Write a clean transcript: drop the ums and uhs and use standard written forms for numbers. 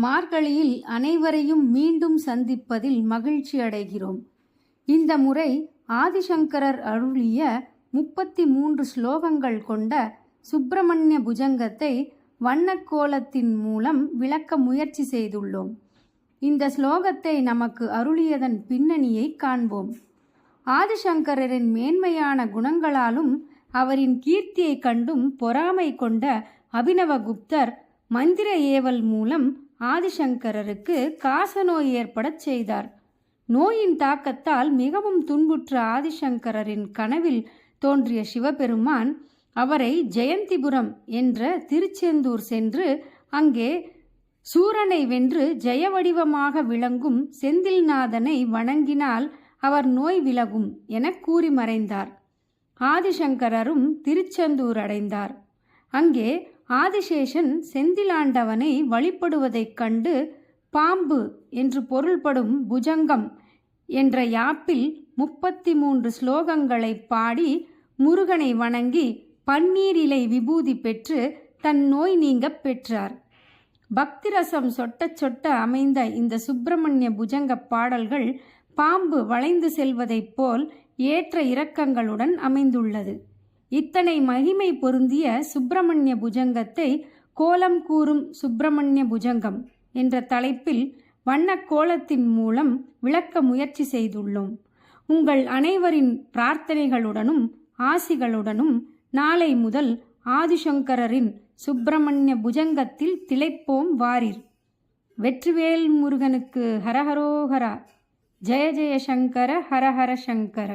மார்கழியில் அனைவரையும் மீண்டும் சந்திப்பதில் மகிழ்ச்சி அடைகிறோம். இந்த முறை ஆதிசங்கரர் அருளிய 33 ஸ்லோகங்கள் கொண்ட சுப்பிரமணிய புஜங்கத்தை வண்ணக்கோலத்தின் மூலம் விளக்க முயற்சி செய்துள்ளோம். இந்த ஸ்லோகத்தை நமக்கு அருளியதன் பின்னணியை காண்போம். ஆதிசங்கரரின் மேன்மையான குணங்களாலும் அவரின் கீர்த்தியை கண்டும் பொறாமை கொண்ட அபினவகுப்தர் மந்திர ஏவல் மூலம் ஆதிசங்கரருக்கு காசநோய் ஏற்படச் செய்தார். நோயின் தாக்கத்தால் மிகவும் துன்புற்ற ஆதிசங்கரரின் கனவில் தோன்றிய சிவபெருமான் அவரை ஜெயந்திபுரம் என்ற திருச்செந்தூர் சென்று அங்கே சூரனை வென்று ஜெய வடிவமாக விளங்கும் செந்தில்நாதனை வணங்கினால் அவர் நோய் விலகும் என கூறி மறைந்தார். ஆதிசங்கரரும் திருச்செந்தூர் அடைந்தார். அங்கே ஆதிசேஷன் செந்திலாண்டவனை வழிபடுவதைக் கண்டு பாம்பு என்று பொருள்படும் புஜங்கம் என்ற யாப்பில் 33 ஸ்லோகங்களை பாடி முருகனை வணங்கி பன்னீர் இலை விபூதி பெற்று தன் நோய் நீங்க பெற்றார். பக்திரசம் சொட்ட சொட்ட அமைந்த இந்த சுப்பிரமணிய புஜங்க பாடல்கள் பாம்பு வளைந்து செல்வதைப் போல் ஏற்ற இறக்கங்களுடன் அமைந்துள்ளது. இத்தனை மகிமை பொருந்திய சுப்பிரமணிய புஜங்கத்தை கோலம் கூறும் சுப்பிரமணிய புஜங்கம் என்ற தலைப்பில் வண்ணக்கோலத்தின் மூலம் விளக்க முயற்சி செய்துள்ளோம். உங்கள் அனைவரின் பிரார்த்தனைகளுடனும் ஆசிகளுடனும் நாளை முதல் ஆதிசங்கரரின் சுப்பிரமணிய புஜங்கத்தில் திளைப்போம் வாரீர். வெற்றிவேல் முருகனுக்கு ஹரஹரோஹரா. ஜெய ஜெய சங்கர ஹரஹர சங்கர.